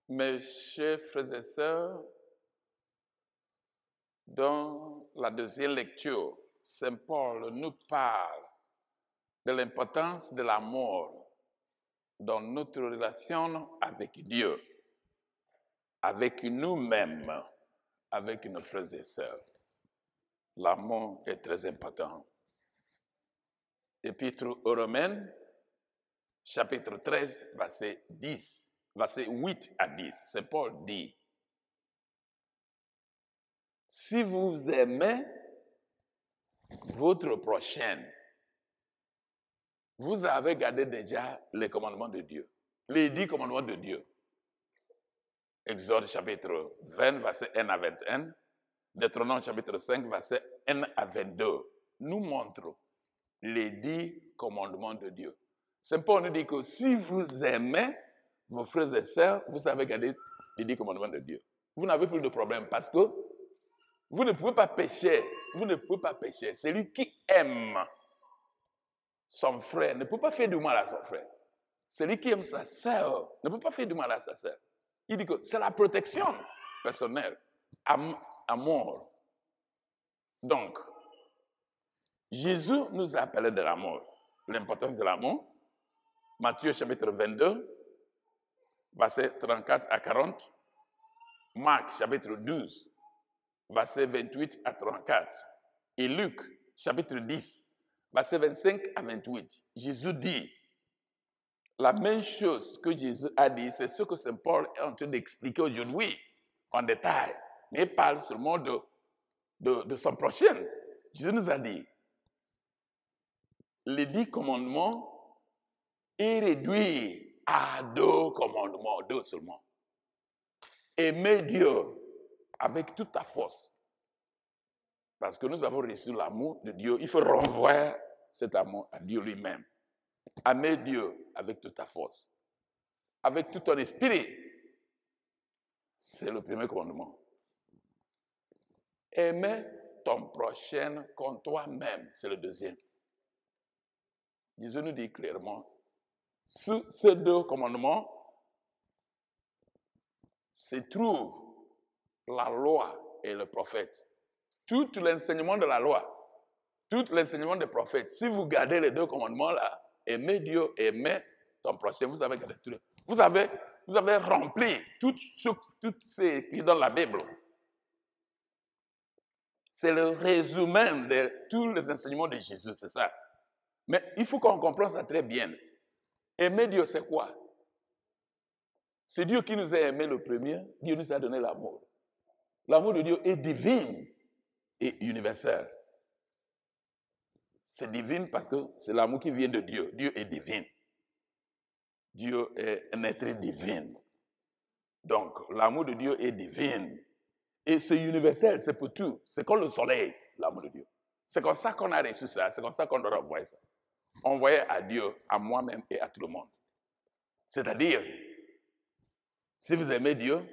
Mes chers frères et sœurs, dans la deuxième lecture, Saint Paul nous parle de l'importance de l'amour dans notre relation avec Dieu, avec nous-mêmes, avec nos frères et sœurs. L'amour est très important. Épître aux Romains, chapitre 13, verset 8 à 10, Saint Paul dit: si vous aimez votre prochain, vous avez gardé déjà les commandements de Dieu, les 10 commandements de Dieu. Exode chapitre 20, verset 1 à 21, Deutéronome chapitre 5, verset 1 à 22, nous montre les 10 commandements de Dieu. Saint Paul nous dit que si vous aimez vos frères et sœurs, vous avez gardé les 10 commandements de Dieu. Vous n'avez plus de problème parce que vous ne pouvez pas pécher. Vous ne pouvez pas pécher. Celui qui aime son frère ne peut pas faire du mal à son frère. Celui qui aime sa sœur ne peut pas faire du mal à sa sœur. Il dit que c'est la protection personnelle, amour. Donc, Jésus nous a appelé de l'amour. L'importance de l'amour. Matthieu chapitre 22, verset 34 à 40. Marc chapitre 12, verset 28 à 34. Et Luc chapitre 10, verset 25 à 28. Jésus dit la même chose que Jésus a dit, c'est ce que Saint Paul est en train d'expliquer aujourd'hui en détail. Mais il parle seulement de son prochain. Jésus nous a dit, les 10 commandements est réduit à 2 commandements, 2 seulement. Aimer Dieu avec toute ta force. Parce que nous avons reçu l'amour de Dieu, il faut renvoyer cet amour à Dieu lui-même. Aimer Dieu avec toute ta force, avec tout ton esprit. C'est le premier commandement. Aimer ton prochain comme toi-même, c'est le deuxième. Jésus nous dit clairement, sous ces 2 commandements se trouve la loi et le prophète. Tout l'enseignement de la loi, tout l'enseignement des prophètes, si vous gardez les 2 commandements-là, aimer Dieu, aimer ton prochain, vous avez gardé tout. Vous avez rempli tout ce qui est dans la Bible. C'est le résumé de tous les enseignements de Jésus, c'est ça. Mais il faut qu'on comprenne ça très bien. Aimer Dieu, c'est quoi? C'est Dieu qui nous a aimés le premier. Dieu nous a donné l'amour. L'amour de Dieu est divin et universel. C'est divin parce que c'est l'amour qui vient de Dieu. Dieu est divin. Dieu est un être divin. Donc, l'amour de Dieu est divin. Et c'est universel, c'est pour tout. C'est comme le soleil, l'amour de Dieu. C'est comme ça qu'on a reçu ça. C'est comme ça qu'on doit envoyer ça. Envoyer à Dieu, à moi-même et à tout le monde. C'est-à-dire, si vous aimez Dieu,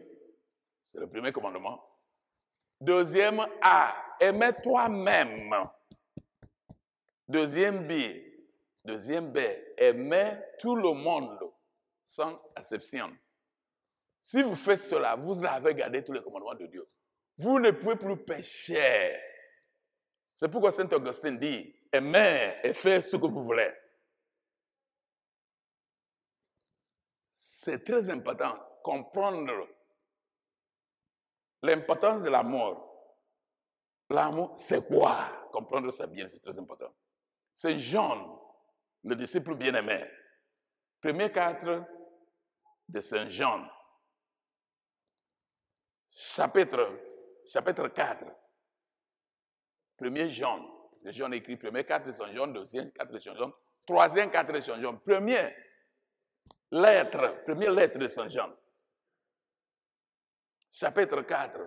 c'est le premier commandement. Deuxième A, aimer toi-même. Deuxième B, aimer tout le monde sans exception. Si vous faites cela, vous avez gardé tous les commandements de Dieu. Vous ne pouvez plus pécher. C'est pourquoi Saint Augustin dit, aimez et faites ce que vous voulez. C'est très important comprendre l'importance de l'amour. L'amour, c'est quoi? Comprendre ça bien, c'est très important. C'est Jean, le disciple bien-aimé. Premier 4 de Saint Jean. Chapitre 4. Premier Jean. Jean écrit premier 4 de Saint Jean, deuxième 4 de Saint Jean, troisième 4 de Saint Jean. Première lettre de Saint Jean. Chapitre 4,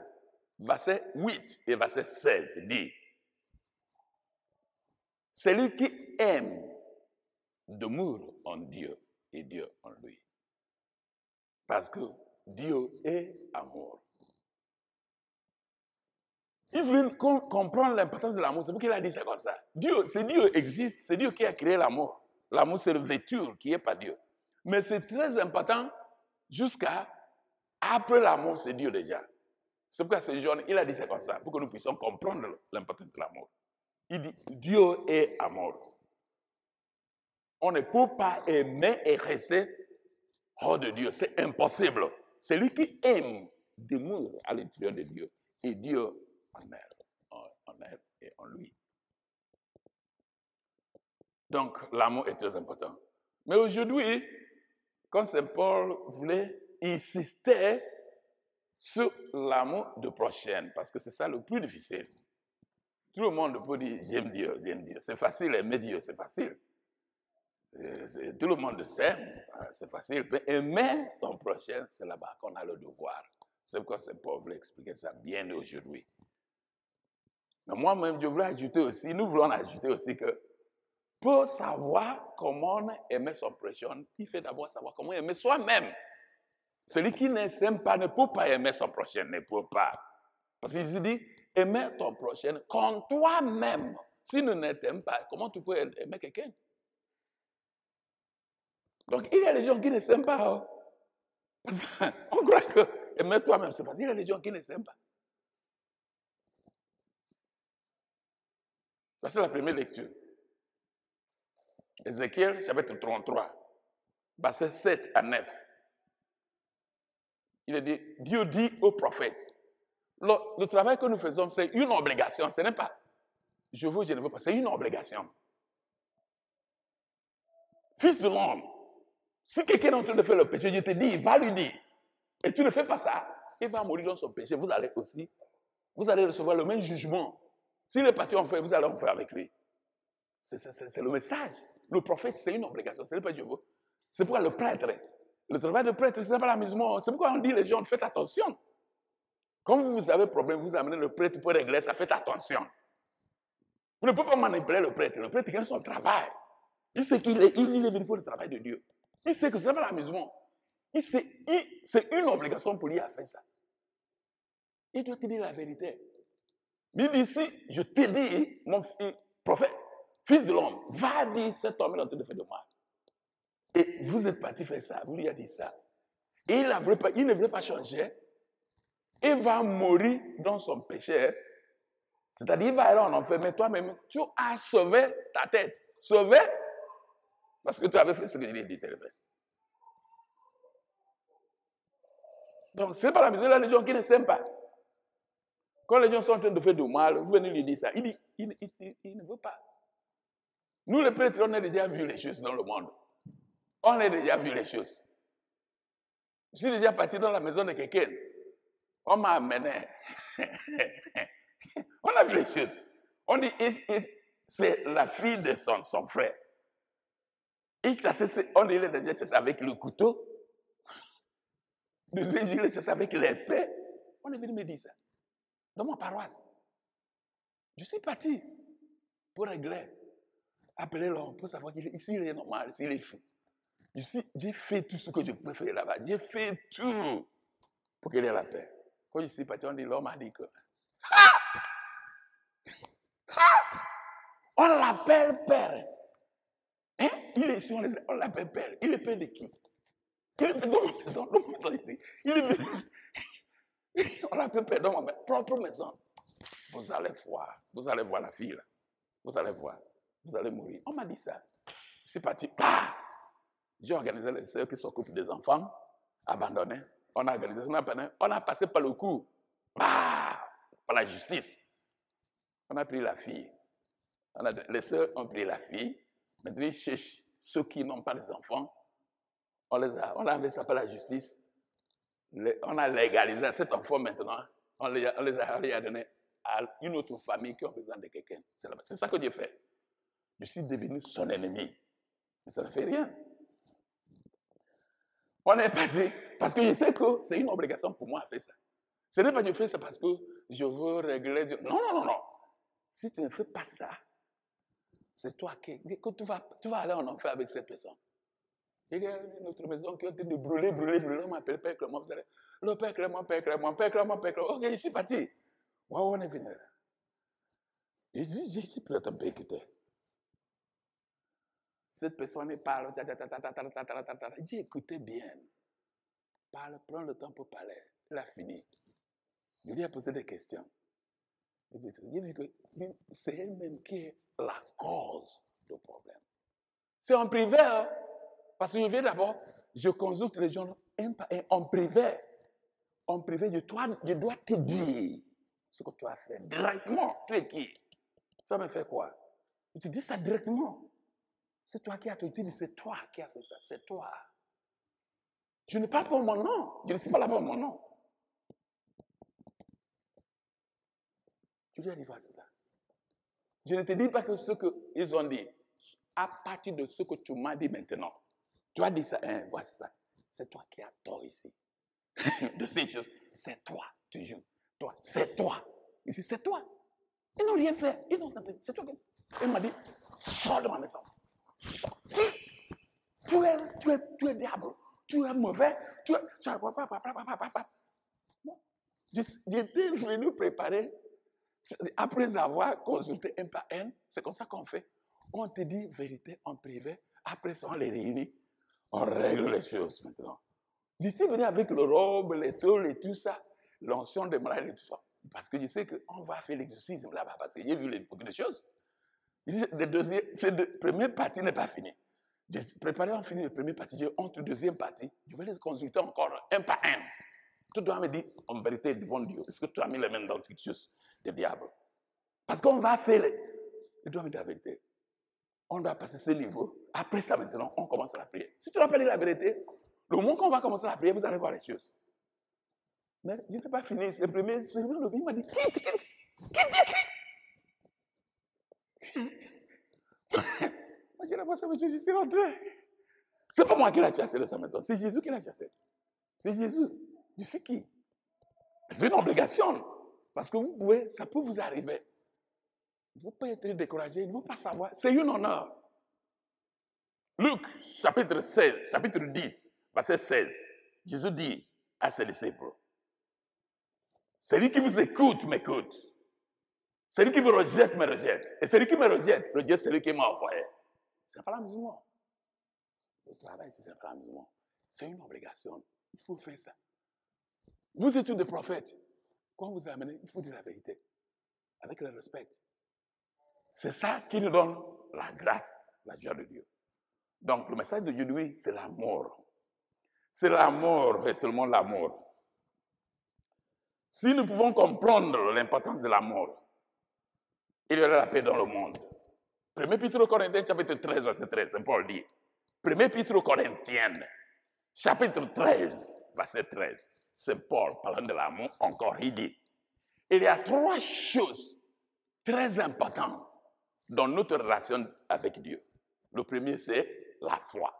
verset 8 et verset 16 dit: celui qui aime demeure en Dieu et Dieu en lui. Parce que Dieu est amour. Il faut comprendre l'importance de l'amour. C'est pour qu'il a dit ça comme ça. Dieu existe, c'est Dieu qui a créé l'amour. L'amour, c'est le vêture qui n'est pas Dieu. Mais c'est très important jusqu'à Après l'amour, c'est Dieu déjà. C'est pourquoi ce jour, il a dit c'est comme ça, pour que nous puissions comprendre l'importance de l'amour. Il dit, Dieu est amour. On ne peut pas aimer et rester hors de Dieu. C'est impossible. C'est lui qui aime demeure à l'intérieur de Dieu. Et Dieu en elle et en lui. Donc, l'amour est très important. Mais aujourd'hui, quand Saint Paul voulait insister sur l'amour de prochaine, parce que c'est ça le plus difficile. Tout le monde peut dire j'aime Dieu, j'aime Dieu. C'est facile, aimer Dieu, c'est facile. Tout le monde s'aime, c'est facile. Mais aimer ton prochain, c'est là-bas qu'on a le devoir. C'est pourquoi Saint Paul voulait expliquer ça bien aujourd'hui. Mais moi-même, je voulais ajouter aussi, nous voulons ajouter aussi que pour savoir comment aimer son prochain, il faut d'abord savoir comment aimer soi-même. Celui qui ne s'aime pas ne peut pas aimer son prochain, ne peut pas. Parce qu'il dit, aimer ton prochain comme toi-même. Si tu ne t'aimes pas, comment tu peux aimer quelqu'un? Donc, il y a des gens qui ne s'aiment pas. Hein? Parce qu'on croit que aimer toi-même, c'est facile. Il y a des gens qui ne s'aiment pas. Ça, c'est la première lecture. Ézéchiel, chapitre 33, verset 7 à 9. Il a dit, Dieu dit au prophète, le travail que nous faisons, c'est une obligation. Ce n'est pas, je veux, je ne veux pas, c'est une obligation. Fils de l'homme, si quelqu'un est en train de faire le péché, je te dis, va lui dire, et tu ne fais pas ça, il va mourir dans son péché. Vous allez recevoir le même jugement. S'il est parti en feu, vous allez en faire avec lui. C'est le message. Le prophète, c'est une obligation. Ce n'est pas Dieu. C'est pourquoi le prêtre, le travail de prêtre, ce n'est pas l'amusement. C'est pourquoi on dit les gens, faites attention. Quand vous avez un problème, vous amenez le prêtre pour régler ça, faites attention. Vous ne pouvez pas manipuler le prêtre. Le prêtre gagne son travail. Il sait qu'il est venu faire le travail de Dieu. Il sait que ce n'est pas l'amusement. C'est une obligation pour lui à faire ça. Il doit te dire la vérité. Il dit ici, je te dis, mon prophète, fils de l'homme, va dire cet homme est en train de faire de mal. Et vous êtes parti faire ça, vous lui avez dit ça. Et il ne voulait pas changer. Il va mourir dans son péché. C'est-à-dire, il va aller en enfer, mais toi-même, tu as sauvé ta tête. Sauvé parce que tu avais fait ce que Dieu dit de faire. Donc, ce n'est pas la misère, là, les gens qui ne s'aiment pas. Quand les gens sont en train de faire du mal, vous venez lui dire ça. Il dit, il ne veut pas. Nous, les prêtres, on a déjà vu les choses dans le monde. On a déjà vu les choses. Je suis déjà parti dans la maison de quelqu'un. On m'a amené. On a vu les choses. On dit, c'est la fille de son frère. Il chassait, on dit, il est déjà chassé avec le couteau. Deuxième jour, il est chassé avec l'épée. On est venu me dire ça. Dans ma paroisse. Je suis parti pour régler. Appeler l'homme pour savoir ici il est normal, s'il est fou. J'ai fait tout ce que je pouvais faire là-bas. J'ai fait tout pour qu'il ait la paix. Quand je suis parti, on dit, l'homme a dit que on l'appelle père. Hein? Il est ici, on l'appelle père. Il est père de qui? Il est père dans ma maison ici. On l'appelle père dans ma propre maison. Vous allez voir la fille là. Vous allez voir. Vous allez mourir. On m'a dit ça. Je suis parti. J'ai organisé les sœurs qui s'occupent des enfants abandonnés. On a organisé, on a passé par le coup, par la justice. On a pris la fille. Les sœurs ont pris la fille. Maintenant, ceux qui n'ont pas les enfants, on a enlevé ça par la justice. On a légalisé cet enfant maintenant. On les a donnés à une autre famille qui a besoin de quelqu'un. C'est ça que Dieu fait. Je suis devenu son ennemi. Mais ça ne fait rien. On n'est pas dit, parce que je sais que c'est une obligation pour moi de faire ça. Ce n'est pas que je fais ça parce que je veux régler Dieu. Non. Si tu ne fais pas ça, c'est toi que tu vas aller en enfer avec cette personne. Il y a une autre maison qui a été de brûler. On m'appelle Père Clément. Le Père Clément. Ok, je suis parti. Wow, on est venu. J'ai pris le temps d'écouter. Cette personne parle. J'ai écouté bien. Parle, prends le temps pour parler. Il a fini. Je lui ai posé des questions. J'ai vu que c'est elle-même qui est la cause du problème. C'est en privé, hein? Parce que je viens d'abord, je consulte les gens un par un, en privé. En privé, je dois te dire ce que tu as fait directement. Tu es qui? Tu as me fait quoi? Je te dis ça directement. C'est toi qui as fait. Tu dis c'est toi qui as fait ça. C'est toi. Je ne parle pas mon nom. Je ne suis pas là pour mon nom. Tu lui as dit, voilà, c'est ça. Je ne te dis pas que ce qu'ils ont dit, à partir de ce que tu m'as dit maintenant. Tu as dit ça, hein, voilà, c'est ça. C'est toi qui as tort ici. De ces choses, c'est toi, tu joues. Toi, c'est toi. Ici, c'est toi. Ils n'ont rien fait. Ils n'ont rien fait. C'est toi qui. Il m'a dit, sors de ma maison. Sors. Tu es diable. Tu es mauvais. Tu es. J'étais venu préparer. Après avoir consulté un par un, c'est comme ça qu'on fait. On te dit vérité en privé. Après ça, on les réunit. On règle les choses maintenant. J'étais venu avec le robe, les tôles et tout ça, l'onction de malade et tout ça. Parce que je sais qu'on va faire l'exorcisme là-bas, parce que j'ai vu beaucoup de choses. La première partie n'est pas finie. J'ai préparé, on finit la première partie, j'ai honte, deuxième partie. Je vais les consulter encore un par un. Tu dois me dire en vérité devant Dieu, est-ce que tu as mis les mains dans quelque chose de diable? Parce qu'on va faire tu dois me dire la vérité. On doit passer ce niveau. Après ça, maintenant, on commence à la prière. Si tu n'as pas dit la vérité, le moment qu'on va commencer à prier, vous allez voir les choses. Mais je n'ai pas fini. Le premier, il m'a dit, quitte ici. Moi, j'ai l'impression que je suis rentré. C'est pas moi qui l'ai chassé de sa maison, c'est Jésus qui l'a chassé. C'est Jésus. Je sais qui. C'est une obligation. Parce que ça peut vous arriver. Vous pouvez être découragé, il ne faut pas savoir. C'est un honneur. Luc, chapitre 10, verset 16. Jésus dit à ses disciples, celui qui vous écoute, m'écoute. Celui qui vous rejette, me rejette. Et celui qui me rejette celui qui m'a envoyé. C'est pas l'amusement. Le travail, c'est pas l'amusement. C'est une obligation. Il faut faire ça. Vous êtes tous des prophètes. Quand vous amenez, il faut dire la vérité. Avec le respect. C'est ça qui nous donne la grâce, la joie de Dieu. Donc, le message de Dieu, lui, c'est l'amour. C'est l'amour et seulement l'amour. Si nous pouvons comprendre l'importance de l'amour, il y aura la paix dans le monde. 1 Épître aux Corinthiens, chapitre 13, verset 13, Saint Paul dit. 1 Épître aux Corinthiens, chapitre 13, verset 13, Saint Paul, parlant de l'amour, encore, il dit, il y a 3 choses très importantes dans notre relation avec Dieu. Le premier, c'est la foi.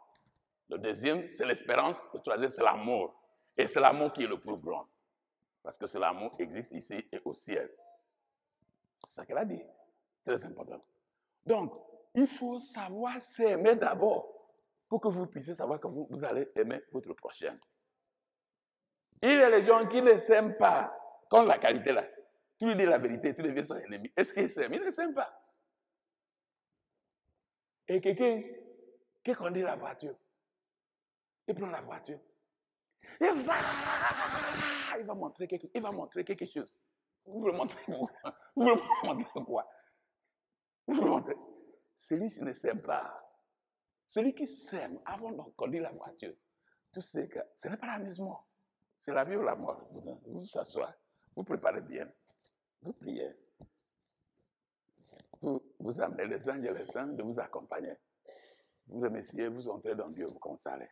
Le deuxième, c'est l'espérance. Le troisième, c'est l'amour. Et c'est l'amour qui est le plus grand. Parce que c'est l'amour qui existe ici et au ciel. C'est ça qu'elle a dit. Très important. Donc, il faut savoir s'aimer d'abord pour que vous puissiez savoir que vous allez aimer votre prochain. Il y a les gens qui ne s'aiment pas. Comme la qualité là. Tu lui dis la vérité, tu deviens son ennemi. Est-ce qu'il s'aime? Il ne s'aime pas. Et quelqu'un qui conduit la voiture, il prend la voiture. Il va montrer quelque chose. Vous voulez montrer quoi? Vous voulez montrer quoi? Vous voulez montrer? Celui qui ne s'aime pas. Celui qui s'aime avant de conduire la voiture. Tu sais que ce n'est pas l'amusement. C'est la vie ou la mort. Vous vous asseyez, vous préparez bien. Vous priez. Vous amenez les anges et les saints de vous accompagner. Vous remerciez, vous entrez dans Dieu, vous consolez.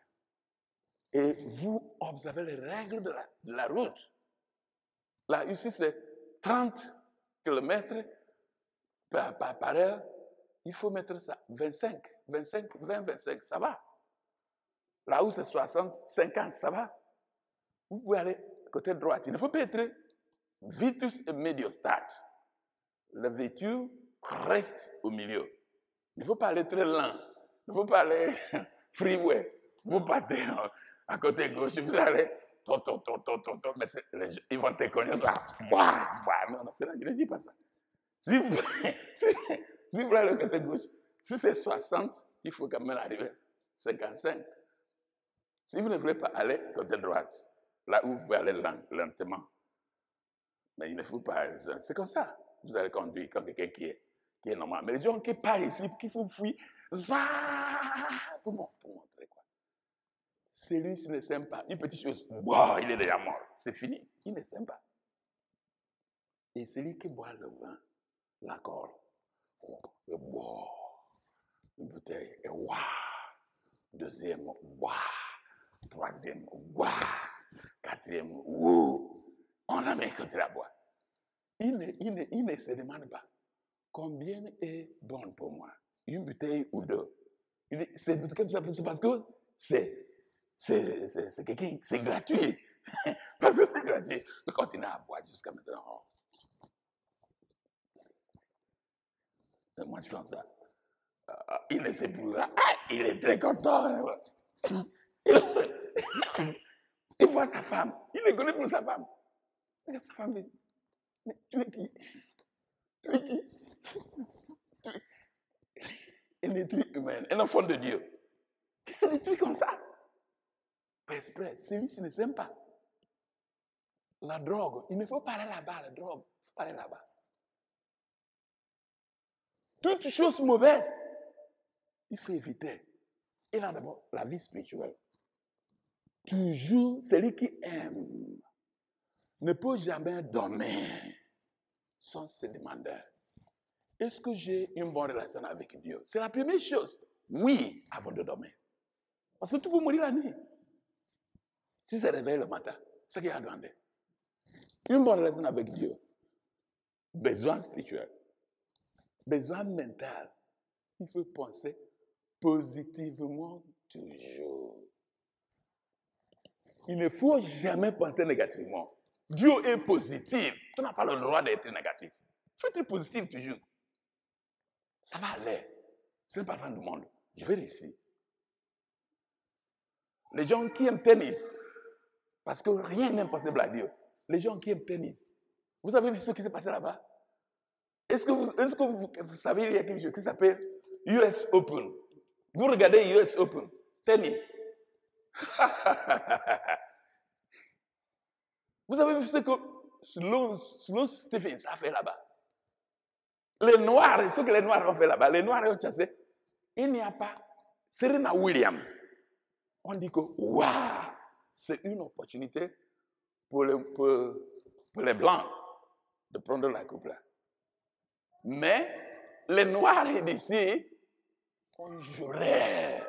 Et vous observez les règles de la route. Là, ici, c'est 30 km par heure. Il faut mettre ça 25, 20, 25, ça va. Là où c'est 60, 50, ça va. Vous pouvez aller côté droit. Il ne faut pas être vitus et mediostat. La voiture reste au milieu. Il ne faut pas aller très lent. Il ne faut pas aller freeway. Vous partez à côté gauche, vous allez, mais ils vont te connaître ça. Non, c'est là, je ne dis pas ça. Si vous allez à côté gauche, si c'est 60, il faut quand même arriver 55. Si vous ne voulez pas aller côté droite, là où vous pouvez aller lentement. Mais il ne faut pas. C'est comme ça. Vous allez conduire comme quelqu'un qui est normal. Mais les gens qui parlent ici, qui font fuir, pour montrer quoi. Celui-ci ne s'aime pas. Une petite chose, wow, il est déjà mort. C'est fini. Il ne s'aime pas. Et celui qui boit le vin, l'accord, wow, une bouteille, et wow, deuxième, wow, troisième, wow, quatrième, wow, on a mis côté la boîte. Il ne se demande pas combien est bon pour moi, une bouteille ou deux. C'est parce que c'est quelqu'un, c'est gratuit. Parce que c'est gratuit. Il continue à boire jusqu'à maintenant. Et moi, je pense ça. Il ne sait plus. Il est très content. Il voit sa femme. Il ne connaît plus sa femme. Sa femme dit, mais tu es qui? Tu es qui? Un être humain, un enfant de Dieu. Qui se détruit comme ça? Pas exprès. Celui-ci ne s'aime pas. La drogue, il ne faut pas aller là-bas, la drogue. Il ne faut pas aller là-bas. Toute chose mauvaise, il faut éviter. Et là d'abord, la vie spirituelle. Toujours, celui qui aime ne peut jamais dormir sans se demander, est-ce que j'ai une bonne relation avec Dieu? C'est la première chose. Oui, avant de dormir. Parce que tu peux mourir la nuit. Si ça réveille le matin, c'est ce qu'il y a demandé. Une bonne relation avec Dieu. Besoin spirituel. Besoin mental. Il faut penser positivement toujours. Il ne faut jamais penser négativement. Dieu est positif. Tu n'as pas le droit d'être négatif. Il faut être positif toujours. Ça va aller. Ce n'est pas la fin du monde. Je vais réussir. Les gens qui aiment tennis, parce que rien n'est impossible à Dieu. Les gens qui aiment tennis. Vous avez vu ce qui s'est passé là-bas? Est-ce que vous savez, il y a quelque chose qui s'appelle US Open. Vous regardez US Open, tennis. Vous avez vu ce que Sloane Stephens a fait là-bas? Les Noirs, ce que les Noirs ont fait là-bas, les Noirs ont chassé. Il n'y a pas Serena Williams. On dit que, waouh, c'est une opportunité pour les Blancs de prendre la coupe là. Mais les Noirs d'ici, on jouerait.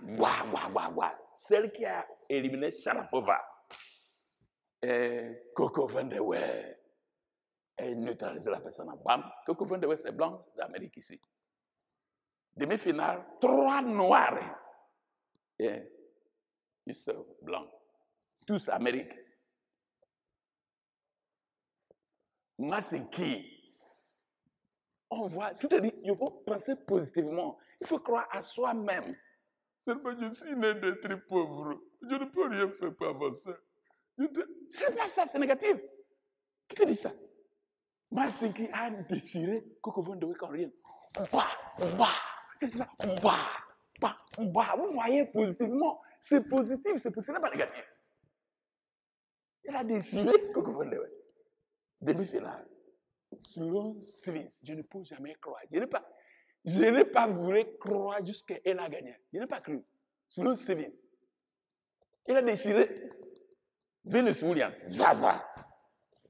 Waouh. Celle qui a éliminé Sharapova et Coco Vandeweghe et neutralisé la personne en bam. Coco Vandeweghe, c'est blanc d'Amérique ici. Demi-finale, 3 Noirs et une seule blanc. Tous Amérique. Masinki. On voit, c'est-à-dire, il faut penser positivement. Il faut croire à soi-même. Seulement, je suis né d'être pauvre. Je ne peux rien faire pour avancer. C'est pas ça, c'est négatif. Qui te dit ça? Masinki a déchiré Coco Vandeweghe comme rien. C'est ça. Vous voyez positivement. C'est positif, ce n'est pas négatif. Il a déchiré Coco Vandeweghe. Demi-finale. Sloane Stephens, je ne peux jamais croire. Je n'ai pas voulu croire jusqu'à elle a gagné. Je n'ai pas cru. Sloane Stephens. Il a déchiré Venus Williams. Zaza.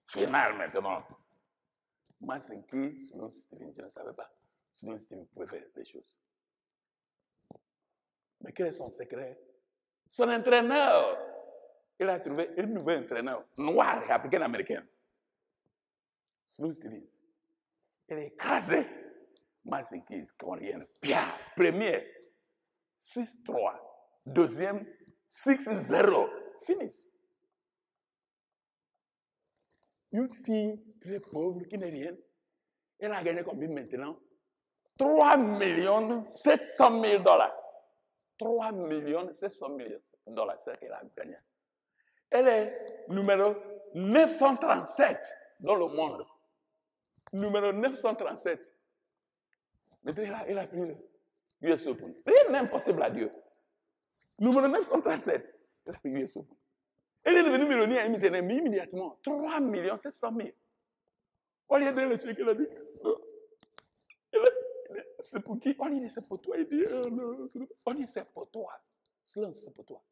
Finale maintenant. Masinki, Sloane Stephens, je ne savais pas. Sloane Stephens pouvait faire des choses. Mais quel est son secret? Son entraîneur. Il a trouvé un nouvel entraîneur, noir et africain-américain. Sloane Stephens. Elle est écrasée. Masinki, coréenne. Premier, 6-3. Deuxième, 6-0. Finish. Une fille très pauvre qui n'est rien. Elle a gagné combien maintenant? 3 700 000 dollars. 3 700 000 dollars, c'est ce qu'elle a gagné. Elle est numéro 937 dans le monde. Numéro 937. Maintenant, il a pris le US Open. Rien n'est impossible à Dieu. Numéro 937. Il a pris le US Open. Il est devenu millionnaire immédiatement. 3 700 000. Au lieu de le tuer, il a dit, c'est pour qui? On lui dit, c'est pour toi. Il dit, non, on dit, c'est pour toi. Silence, c'est pour toi.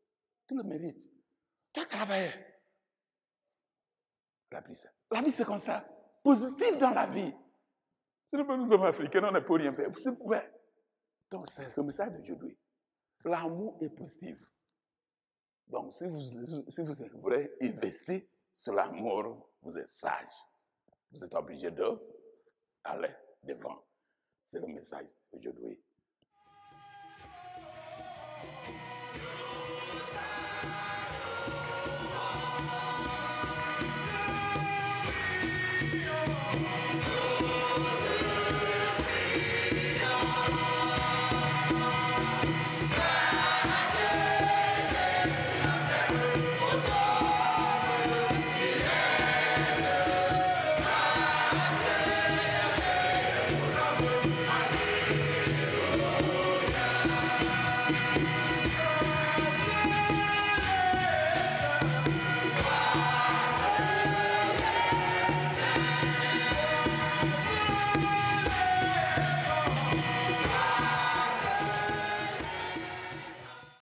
Tu le mérites. Tu as travaillé. La vie, c'est comme ça. Positif dans la vie. Ce n'est pas nous sommes africains, on ne peut rien faire. Vous pouvez. Donc, c'est le message d'aujourd'hui. L'amour est positif. Donc, si vous êtes vrai, investissez sur l'amour, vous êtes sage. Vous êtes obligé d'aller devant. C'est le message d'aujourd'hui.